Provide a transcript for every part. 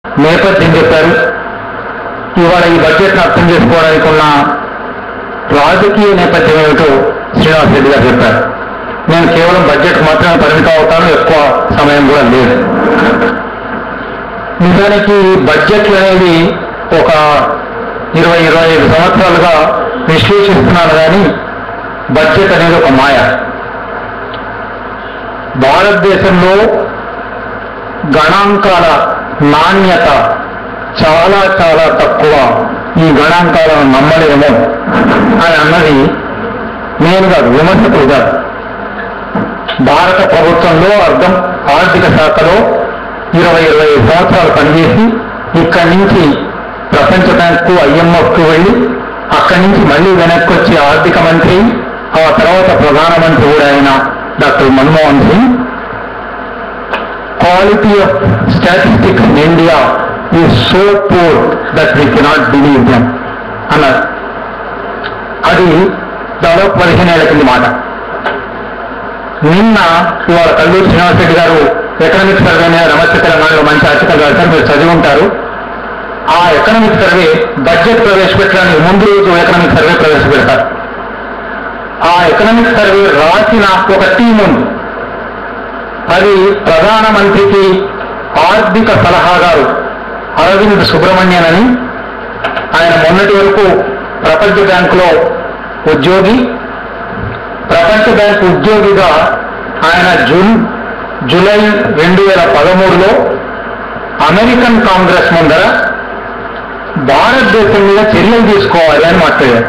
నేపథ్యం చెప్పారు. ఇవాళ ఈ బడ్జెట్ను అర్థం చేసుకోవడానికి ఉన్న రాజకీయ నేపథ్యం ఏమిటో శ్రీనివాస్ రెడ్డి గారు చెప్పారు. నేను కేవలం బడ్జెట్ మాత్రమే పరిమితం అవుతాను, ఎక్కువ సమయం కూడా లేదు. నిజానికి బడ్జెట్లు అనేది ఒక 20-25 సంవత్సరాలుగా విశ్లేషిస్తున్నాను కానీ బడ్జెట్ అనేది ఒక మాయ. భారతదేశంలో గణాంకాల నాణ్యత చాలా చాలా తక్కువ. ఈ గణాంకాలను నమ్మలేము అని అన్నది నేను కాదు, విమర్శకులు కాదు. భారత ప్రభుత్వంలో ఆర్థిక శాఖలో 20-25 సంవత్సరాలు పనిచేసి ఇక్కడి నుంచి ప్రపంచ బ్యాంకు IMFకు వెళ్ళి అక్కడి నుంచి మళ్ళీ వెనక్కి వచ్చి ఆర్థిక మంత్రి, ఆ తర్వాత ప్రధానమంత్రి కూడా అయిన doctor Manmohan Singh quality of statistics in India is so poor that we cannot believe them అన్నారు. అది దాదాపు 15 ఏళ్ల కింది మాట. నిన్న ఇవాళ కల్లూరి శ్రీనివాస్ రెడ్డి గారు ఎకనామిక్ సర్వే మీద నమస్తే తెలంగాణలో మంచి ఆర్టికల్ రాశారు, మీరు చదివి ఉంటారు. ఆ ఎకనామిక్ సర్వే బడ్జెట్ ప్రవేశపెట్టడానికి ముందు రోజు ఎకనామిక్ సర్వే ప్రవేశపెడతారు. ఆ ఎకనామిక్ సర్వే రాసిన ఒక టీం ఉంది. అది ప్రధానమంత్రికి ఆర్థిక సలహాదారు అరవింద్ సుబ్రహ్మణ్యన్ అని. ఆయన మొన్నటి వరకు ప్రపంచ బ్యాంకులో ఉద్యోగి. ప్రపంచ బ్యాంకు ఉద్యోగిగా ఆయన జూలై 2013లో అమెరికన్ కాంగ్రెస్ ముందర భారతదేశం మీద చర్యలు తీసుకోవాలి అని మాట్లాడారు.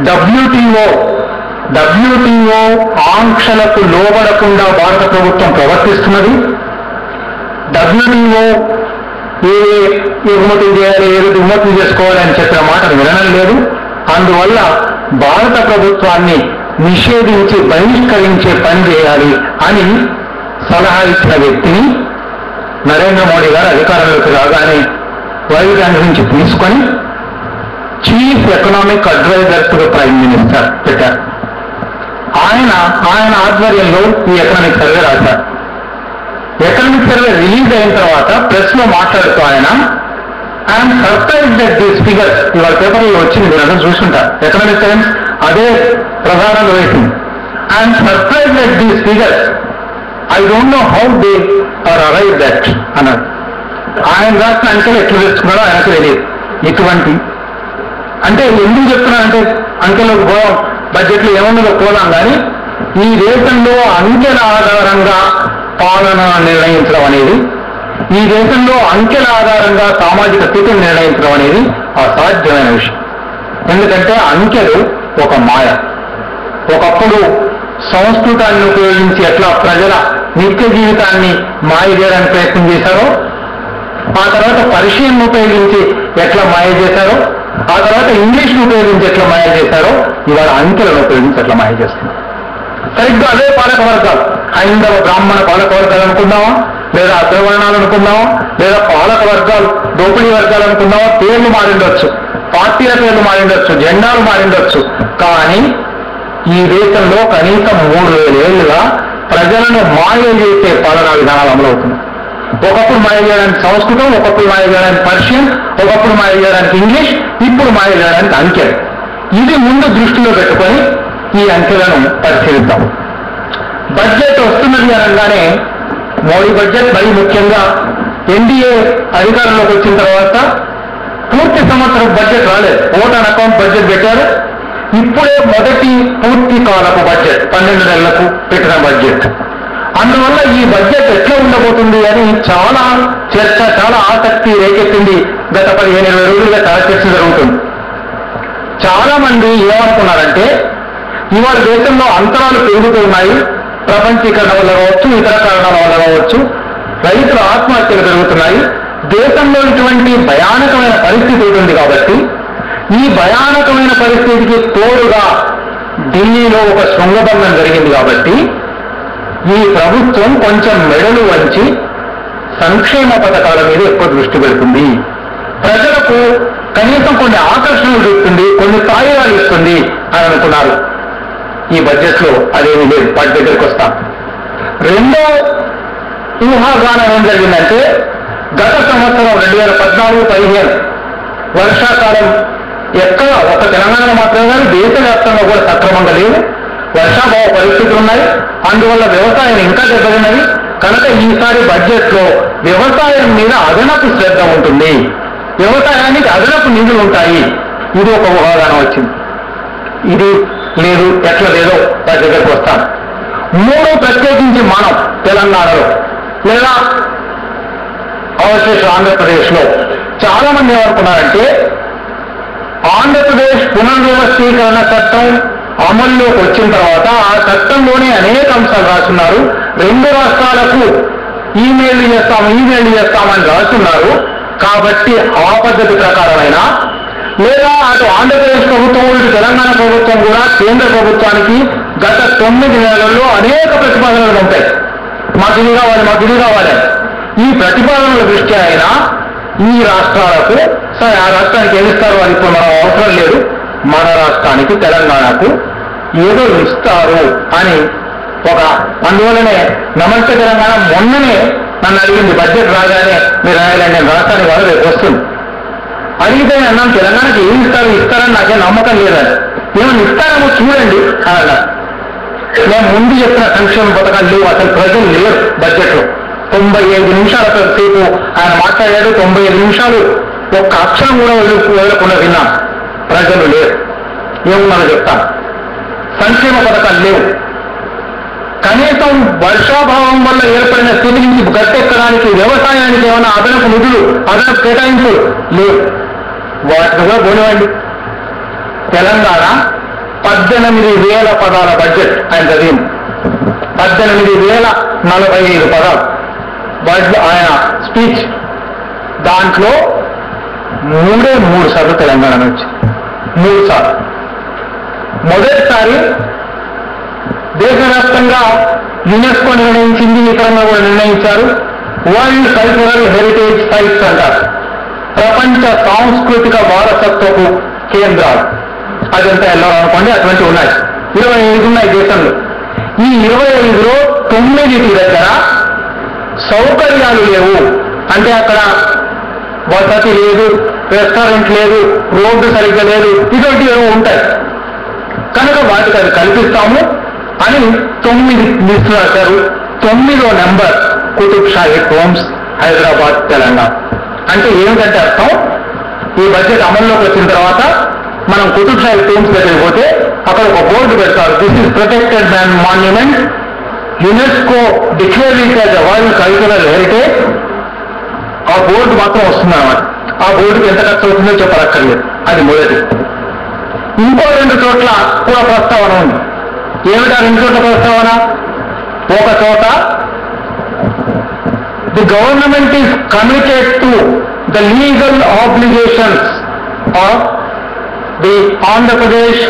WTO ఆంక్షలకు లోబడకుండా భారత ప్రభుత్వం ప్రవర్తిస్తున్నది. WTO ఏ ఎగుమతులు చేయాలి, ఏది దిగుమతులు చేసుకోవాలి అని చెప్పిన మాటను వినడం లేదు. అందువల్ల భారత ప్రభుత్వాన్ని నిషేధించి బహిష్కరించే పని చేయాలి అని సలహా ఇచ్చిన వ్యక్తిని నరేంద్ర మోడీ గారు అధికారంలోకి రాగానే వైట్ హౌస్ నుంచి తీసుకొని chief economic adviser to the prime minister పెట్టారు. ఆయన ఆధ్వర్యంలో ఈ ఎకనామిక్ సర్వే రాశారు. ఎకనామిక్ సర్వే రిలీజ్ అయిన తర్వాత ప్రెస్ లో మాట్లాడుతూ ఆయన I'm surprised at these figures, ఇవాళ పేపర్లో వచ్చింది, మీరు అందరూ చూసుకుంటారు. ఎకనామిక్ సైన్స్ అదే ప్రధానంలో వేసింది. I'm surprised at these figures, I don't know how they are arrived at అన్నారు. ఆయన రాసిన అంకెలు ఎట్లా తెచ్చుకున్నారో ఆయనకు తెలియదు. ఇటువంటి అంటే ఎందుకు చెప్తున్నానంటే అంకెలకు పోదాం, బడ్జెట్లో ఏముందో పోదాం, కానీ ఈ దేశంలో అంకెల ఆధారంగా పాలన నిర్ణయించడం అనేది, ఈ దేశంలో అంకెల ఆధారంగా సామాజిక స్థితిని నిర్ణయించడం అనేది అసాధ్యమైన విషయం. ఎందుకంటే అంకెలు ఒక మాయ. ఒకప్పుడు సంస్కృతాన్ని ఉపయోగించి ఎట్లా ప్రజల నిత్య జీవితాన్ని మాయ చేయడానికి ప్రయత్నం చేశారో, ఆ తర్వాత పర్షియన్ ఉపయోగించి ఎట్లా మాయ చేశారో, ఆ తర్వాత ఇంగ్లీష్ను ఉపయోగించి ఎట్లా మాయ చేశారో, ఇవాళ అంకెలను ఉపయోగించి ఎట్లా మాయ చేస్తున్నారు. సరిగ్గా అదే పాలక వర్గాలు, హైందవ బ్రాహ్మణ పాలక వర్గాలు అనుకుందామా, లేదా అగ్రవర్ణాలు అనుకుందామా, లేదా పాలక వర్గాలు దోపిడీ వర్గాలు అనుకుందామా, పేర్లు మారిండొచ్చు, పార్టీల పేర్లు మారిండొచ్చు, జెండాలు మారిండొచ్చు, కానీ ఈ దేశంలో కనీసం 3000 ఏళ్లుగా ప్రజలను మాయ చేసే పాలనా విధానాలు అమలవుతున్నాయి. ఒకప్పుడు మాయ చేయడానికి సంస్కృతం, ఒకప్పుడు మాయ చేయడానికి పర్షియన్, ఒకప్పుడు మాయ చేయడానికి ఇంగ్లీష్, ఇప్పుడు మాయ చేయడానికి అంకెలు. ఇది ముందు దృష్టిలో పెట్టుకొని ఈ అంకెలను పరిశీలిద్దాం. బడ్జెట్ వస్తున్నది అనగానే మోడీ బడ్జెట్, మరీ ముఖ్యంగా ఎన్డీఏ అధికారంలోకి వచ్చిన తర్వాత పూర్తి సంవత్సరం బడ్జెట్ రాలేదు, ఓట్ అండ్ అకౌంట్ బడ్జెట్ పెట్టారు. ఇప్పుడే మొదటి పూర్తి కాలపు బడ్జెట్, 12 నెలలకు పెట్టిన బడ్జెట్. అందువల్ల ఈ బడ్జెట్ ఎట్లా ఉండబోతుంది అని చాలా చర్చ, చాలా ఆసక్తి రేకెత్తింది. గత 15-20 రోజులుగా చాలా చర్చ జరుగుతుంది. చాలా మంది ఏమనుకున్నారంటే ఇవాళ దేశంలో అంతరాలు పెరుగుతున్నాయి, ప్రపంచీకరణ వల్ల కావచ్చు, ఇతర కారణాల వల్ల కావచ్చు, రైతుల ఆత్మహత్యలు పెరుగుతున్నాయి, దేశంలో ఇటువంటి భయానకమైన పరిస్థితి ఉంటుంది. కాబట్టి ఈ భయానకమైన పరిస్థితికి తోడుగా ఢిల్లీలో ఒక శృంగభంగం జరిగింది. కాబట్టి ఈ ప్రభుత్వం కొంచెం మెడలు వంచి సంక్షేమ పథకాల మీద ఎక్కువ దృష్టి పెడుతుంది, ప్రజలకు కనీసం కొన్ని ఆకర్షణలు చూస్తుంది, కొన్ని తాయిదాలు ఇస్తుంది అని అనుకున్నారు. ఈ బడ్జెట్లో అదేమీ లేదు. వాటి దగ్గరికి వస్తాం. రెండో ఊహాగానం ఏం జరిగిందంటే గత సంవత్సరం 2014-15 వర్షాకాలం ఎక్కడ ఒక తెలంగాణ మాత్రమే కానీ దేశవ్యాప్తంగా కూడా సక్రమంగా లేదు. వర్షాభావ పరిస్థితులు ఉన్నాయి. అందువల్ల వ్యవసాయం ఇంకా దెబ్బతిన్నది. కనుక ఈసారి బడ్జెట్లో వ్యవసాయం మీద అదనపు శ్రద్ధ ఉంటుంది, వ్యవసాయానికి అదనపు నిధులు ఉంటాయి. ఇది ఒక ఊహాగాన వచ్చింది. ఇది లేదు, ఎట్లా లేదో వాటి దగ్గరకు వస్తాను. 3 ప్రత్యేకించి మనం తెలంగాణలో లేదా అవశేష ఆంధ్రప్రదేశ్లో చాలా మంది ఏమనుకున్నారంటే ఆంధ్రప్రదేశ్ పునర్వ్యవస్థీకరణ చట్టం అమల్లోకి వచ్చిన తర్వాత ఆ చట్టంలోనే అనేక అంశాలు రాస్తున్నారు. 2 రాష్ట్రాలకు ఈమెయిల్ చేస్తామని రాస్తున్నారు. కాబట్టి ఆ పద్ధతి ప్రకారమైన లేదా అటు ఆంధ్రప్రదేశ్ ప్రభుత్వం ఇటు తెలంగాణ ప్రభుత్వం కూడా కేంద్ర ప్రభుత్వానికి గత 9 నెలల్లో అనేక ప్రతిపాదనలు ఉంటాయి. మాకు ఇది కావాలి. ఈ ప్రతిపాదనల దృష్ట్యా అయినా ఈ రాష్ట్రాలకు సరే ఆ రాష్ట్రానికి ఏమిస్తారు అని ఇప్పుడు మనం అవసరం లేదు, మన రాష్ట్రానికి తెలంగాణకు ఏదో ఇస్తారు అని అందువల్లనే నమస్తే తెలంగాణ మొన్ననే నన్ను అడిగింది బడ్జెట్ రాగానే మీరు రాయాలని. నేను రాష్ట్రానికి వాళ్ళు రేపు వస్తుంది అడిగితే అన్నాను తెలంగాణకి ఏమి ఇస్తారని నాకే నమ్మకం లేదని. ఏమైనా ఇస్తారేమో చూడండి అలా. నేను ముందు చెప్పిన సంక్షేమ పథకాలు లేవు, అసలు ప్రజలు లేరు బడ్జెట్లో. 95 నిమిషాల సేపు ఆయన మాట్లాడాడు. 95 నిమిషాలు ఒక్క అక్షరం కూడా వదలకుండా విన్నాను. ప్రజలు లేరు. ఏమున్నారో చెప్తాను. సంక్షేమ పథకాలు లేవు. కనీసం వర్షాభావం వల్ల ఏర్పడిన స్థితి నుంచి గట్టెక్కడానికి వ్యవసాయానికి ఏమైనా అదనపు నిధులు అదనపు కేటాయింపులు లేవు. వాటిని కూడా పోనివ్వండి. తెలంగాణ 18,000 పదాల బడ్జెట్ ఆయన చదివింది. 18,045 పదాలు ఆయన స్పీచ్. దాంట్లో 3 సార్లు తెలంగాణ నుంచి 3 సార్లు. మొదటిసారి దేశవ్యాప్తంగా యునెస్కో నిర్ణయించింది, ఇతరంగా కూడా నిర్ణయించారు. వరల్డ్ కల్చరల్ హెరిటేజ్ సైట్స్ అంటారు, ప్రపంచ సాంస్కృతిక వారసత్వపు కేంద్రాలు. అదంతా వెళ్ళాలనుకోండి, అటువంటివి ఉన్నాయి. 25 ఉన్నాయి దేశంలో. ఈ 25లో 9 దగ్గర సౌకర్యాలు లేవు. అంటే అక్కడ వసతి లేదు, రెస్టారెంట్ లేదు, రోడ్డు సరిగ్గా లేదు, ఇటువంటివి ఏమో ఉంటాయి. కనుక వాటికి అది కల్పిస్తాము అని 9 లిస్టు రాశారు. 9వ నెంబర్ కుతుబ్ షాహీ టోంబ్స్, హైదరాబాద్, తెలంగాణ. అంటే ఏమిటంటే అర్థం, ఈ బడ్జెట్ అమల్లోకి వచ్చిన తర్వాత మనం కుతుబ్ షాహీ టోంబ్స్ దగ్గరికి పోతే అక్కడ ఒక బోర్డు పెడతారు, this is protected monument, UNESCO declare it as world cultural heritage. ఆ బోర్డు మాత్రం వస్తుందన్నమాట. ఆ బోర్డుకి ఎంత ఖర్చు అవుతుందో చెప్పనక్కర్లేదు. అది మొదటి. ఇంకో 2 చోట్ల కూడా ప్రస్తావన ఉంది. ఏమిటా 2 చోట్ల ప్రస్తావన? ఒక చోట the government is committed to the legal obligations of the Andhra Pradesh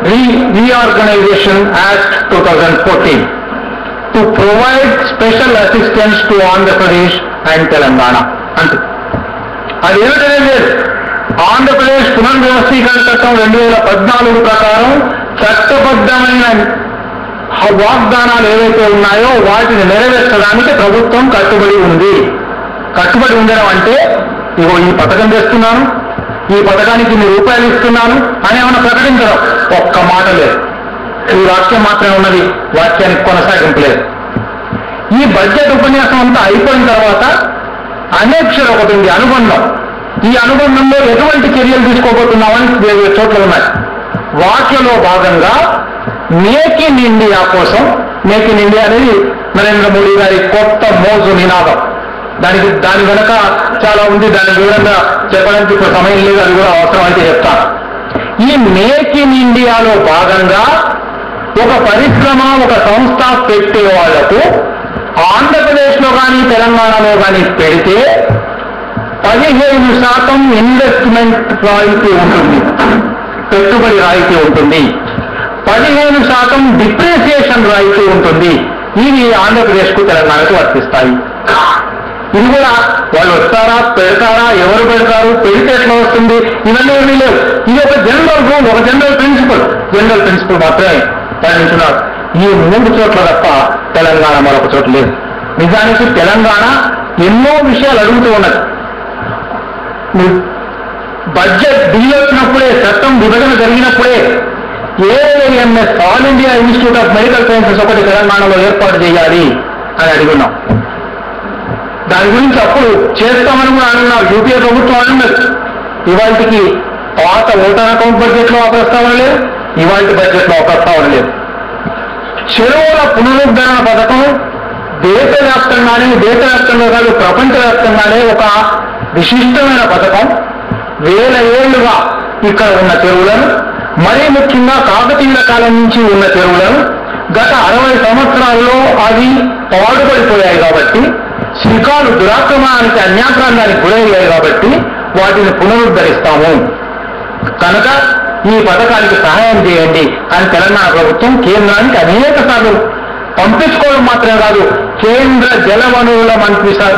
Reorganization Act 2014 to provide special assistance to Andhra Pradesh and Telangana. అంటే అది ఏమిటనే లేదు. ఆంధ్రప్రదేశ్ పునర్వ్యవస్థీకరణ చట్టం 2014 ప్రకారం చట్టబద్ధమైన వాగ్దానాలు ఏవైతే ఉన్నాయో వాటిని నెరవేర్చడానికి ప్రభుత్వం కట్టుబడి ఉంది. కట్టుబడి ఉండడం అంటే ఇగో ఈ పథకం చేస్తున్నాను, ఈ పథకానికి ఇన్ని రూపాయలు ఇస్తున్నాను అని ఏమైనా ప్రకటించడం ఒక్క మాట లేదు. ఈ వాక్యం మాత్రమే ఉన్నది, వాక్యానికి కొనసాగింపు లేదు. ఈ బడ్జెట్ ఉపన్యాసం అంతా అయిపోయిన తర్వాత అనేక్షర ఒకటి ఉంది, అనుబంధం. ఈ అనుబంధంలో ఎటువంటి చర్యలు తీసుకోబోతున్నామని చోట్ల ఉన్నాయి. వాక్యలో భాగంగా మేక్ ఇన్ ఇండియా కోసం, మేక్ ఇన్ ఇండియా అనేది నరేంద్ర మోడీ గారి కొత్త మోజు నినాదం. దాని వెనక చాలా ఉంది. దాని వివరంగా చెప్పడానికి ఇప్పుడు సమయం లేదు, అది కూడా అవసరం అయితే చెప్తాను. ఈ మేక్ ఇన్ ఇండియాలో భాగంగా ఒక పరిశ్రమ, ఒక సంస్థ పెట్టే వాళ్లకు ఆంధ్రప్రదేశ్లో కానీ తెలంగాణలో కానీ పెడితే 15% ఇన్వెస్ట్మెంట్ రాయితీ ఉంటుంది, పెట్టుబడి రాయితీ ఉంటుంది. 15% డిప్రిసియేషన్ రాయితీ ఉంటుంది. ఇవి ఆంధ్రప్రదేశ్కు తెలంగాణకు వర్తిస్తాయి. ఇది కూడా వాళ్ళు వస్తారా, పెడతారా, ఎవరు పెడతారు, పెడితే ఎట్లా వస్తుంది, ఇవన్నీ ఏమీ లేవు. ఇది ఒక జనరల్ రూల్, ఒక జనరల్ ప్రిన్సిపల్ మాత్రమే పాటించున్నారు. ఈ 3 చోట్ల తప్ప తెలంగాణ మరొక చోట లేదు. నిజానికి తెలంగాణ ఎన్నో విషయాలు అడుగుతూ ఉన్నది. బడ్జెట్ బిల్లు వచ్చినప్పుడే, చట్టం విభజన జరిగినప్పుడే AIIMS All India Institute of Medical Sciences ఒకటి తెలంగాణలో ఏర్పాటు చేయాలి అని అడుగున్నాం. దాని గురించి అప్పుడు చేస్తామని కూడా అన్నారు. యూపీఏ ప్రభుత్వం అన్నారు. ఇవాళకి పాత ఓటర్ అకౌంట్ బడ్జెట్లో ఆ ప్రస్తావన లేదు, ఇవాళ బడ్జెట్లో ఆ ప్రస్తావన లేదు. చెరువుల పునరుద్ధరణ పథకం దేశవ్యాప్తంగా కాదు ప్రపంచవ్యాప్తంగానే ఒక విశిష్టమైన పథకం. వేల ఏళ్లుగా ఇక్కడ ఉన్న చెరువులను, మరీ ముఖ్యంగా కాకతీయుల కాలం నుంచి ఉన్న చెరువులను గత 60 సంవత్సరాల్లో అవి పాడుపడిపోయాయి కాబట్టి, శిఖాలు దురాక్రమణానికి అన్యాక్రాంతానికి గురయ్యాయి కాబట్టి వాటిని పునరుద్ధరిస్తాము. కనుక ఈ పథకానికి సహాయం చేయండి అని తెలంగాణ ప్రభుత్వం కేంద్రానికి అనేక సార్లు పంపించుకోవడం మాత్రమే కాదు, కేంద్ర జలవనరుల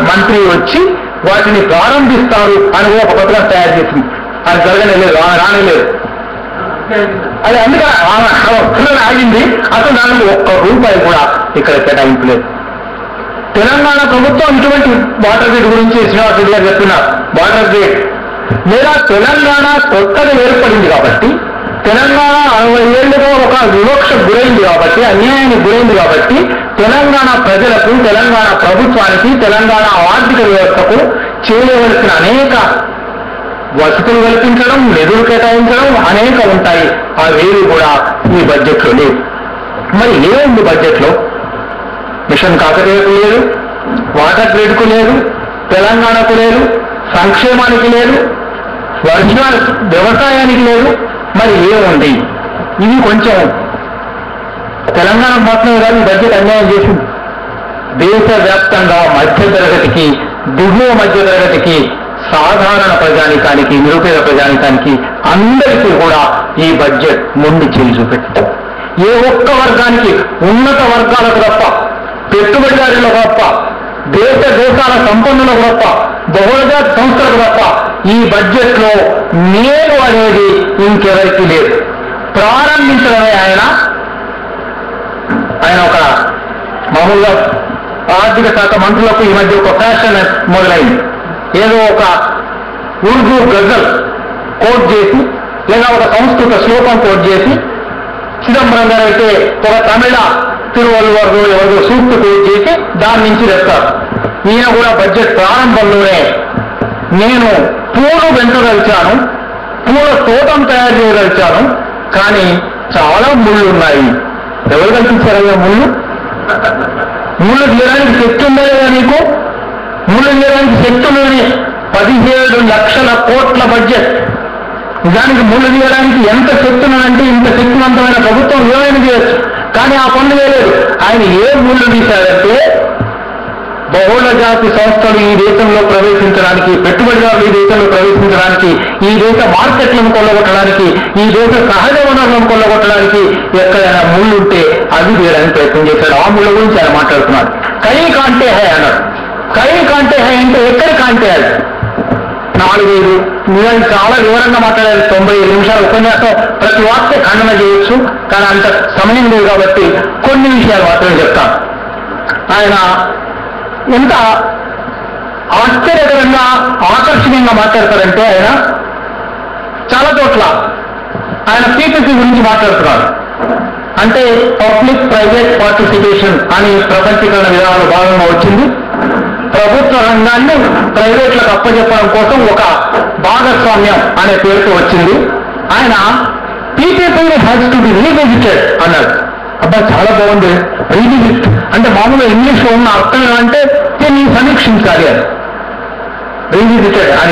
మంత్రి వచ్చి వాటిని ప్రారంభిస్తారు అని ఒక పత్రం తయారు చేసింది. అది జరగలేదు, రానేలేదు. అది అందుకని ఆగింది. అసలు దానికి ₹1 కూడా ఇక్కడ కేటాయించలేదు. తెలంగాణ ప్రభుత్వం ఇటువంటి వాటర్ గ్రిడ్ గురించి శ్రీనివాస్ రెడ్డి గారు చెప్తున్నారు. వాటర్ గ్రిడ్ లేదా తెలంగాణ కొత్తగా ఏర్పడింది కాబట్టి, తెలంగాణ 60 ఏళ్లుగా ఒక వివక్షకు గురైంది కాబట్టి, అన్యాయానికి గురైంది కాబట్టి, తెలంగాణ ప్రజలకు, తెలంగాణ ప్రభుత్వానికి, తెలంగాణ ఆర్థిక వ్యవస్థకు చేయవలసిన అనేక వసతులు కల్పించడం, నిధులు కేటాయించడం అనేక ఉంటాయి. అవేవి కూడా ఈ బడ్జెట్లో లేవు. మరి ఏముంది బడ్జెట్లో? మిషన్ కాకతీయకు లేదు, వాటర్ గ్రిడ్కు లేదు, తెలంగాణకు లేదు, సంక్షేమానికి లేదు, వ్యవసాయానికి లేదు. మరి ఏముంది? ఇది కొంచెం తెలంగాణ మాత్రమే కాదు బడ్జెట్ అన్యాయం చేసింది. దేశవ్యాప్తంగా మధ్యతరగతికి, దిగువ మధ్యతరగతికి, సాధారణ ప్రజానికానికి, నిరుపేద ప్రజానికానికి అందరికీ కూడా ఈ బడ్జెట్ ముందు చేయి చూపెట్టారు. ఏ ఒక్క వర్గానికి, ఉన్నత వర్గాలకు తప్ప, పెట్టుబడిదారులకు తప్ప, దేశాల సంపన్నులకు తప్ప, బహుళజాతి సంస్థలకు తప్ప ఈ బడ్జెట్లో మేలు అనేది ఇంకెవరికి లేదు. ప్రారంభించడమే ఆయన ఒక మామూలుగా ఆర్థిక శాఖ మంత్రులకు ఈ మధ్య ఒక ఫ్యాషన్ మొదలైంది. ఏదో ఒక ఉర్దూ గజల్ కోట్ చేసి, లేదా ఒక సంస్కృత శ్లోకం కోట్ చేసి, చిదంబరం గారు అయితే ఒక తమిళ తిరువల్లువారు ఎవరో సూక్తి కోట్ చేసి దాని నుంచి తెస్తారు. ఈయన కూడా బడ్జెట్ ప్రారంభంలోనే నేను పూలు పెంచదలిచాను, పూల తోటం తయారు చేయదలిచాను, కానీ చాలా ముళ్ళు ఉన్నాయి. ఎవరు కల్పించారయ్యా ముళ్ళు? ముళ్ళు తీయడానికి శక్తి ఉందా లేదా నీకు? ముళ్ళు తీయడానికి శక్తి ఉన్నది. 17 లక్షల కోట్ల బడ్జెట్. నిజానికి ముళ్ళు తీయడానికి ఎంత శక్తి ఉన్నదంటే, ఇంత శక్తివంతమైన ప్రభుత్వం ఏమైనా చేయొచ్చు, కానీ ఆ పనులు చేయలేదు. ఆయన ఏ ముళ్ళు తీశారంటే, బహుళ జాతి సంస్థలు ఈ దేశంలో ప్రవేశించడానికి, పెట్టుబడిదారులు ఈ దేశంలో ప్రవేశించడానికి, ఈ దేశ మార్కెట్లను కొల్లగొట్టడానికి, ఈ దేశ సహజ వనరులను కొల్లగొట్టడానికి ఎక్కడైనా ముళ్ళు ఉంటే అది తీయడానికి ప్రయత్నం చేశాడు. ఆ ముళ్ళ గురించి ఆయన మాట్లాడుతున్నాడు. కై కాంటే హై అన్నాడు. కై కాంటే హై అంటే ఎక్కడి కాంటే అది 4-5 నిజానికి చాలా వివరంగా మాట్లాడారు. 95 నిమిషాల ఉపన్యాసం, ప్రతి వాక్య ఖండన చేయొచ్చు, కానీ అంత సమయం లేదు కాబట్టి కొన్ని విషయాలు మాత్రమే చెప్తాను. ఆయన ఎంత ఆశ్చర్యకరంగా, ఆకర్షణీయంగా మాట్లాడతారంటే, ఆయన చాలా చోట్ల ఆయన పీపీపీ గురించి మాట్లాడుతున్నారు. అంటే పబ్లిక్ ప్రైవేట్ పార్టిసిపేషన్ అని ప్రపంచీకరణ విధానంలో భాగంగా వచ్చింది. ప్రభుత్వ రంగాన్ని ప్రైవేట్లకు అప్పచెప్పడం కోసం ఒక భాగస్వామ్యం అనే పేరుతో వచ్చింది. ఆయన PPP has to be revisited అన్నాడు. అబ్బా చాలా బాగుంది. రీవిజిట్ అంటే మామూలుగా ఇంగ్లీష్లో ఉన్న అర్థం అంటే దీన్ని సమీక్షించాలి అని. రీవిజిటెడ్ అని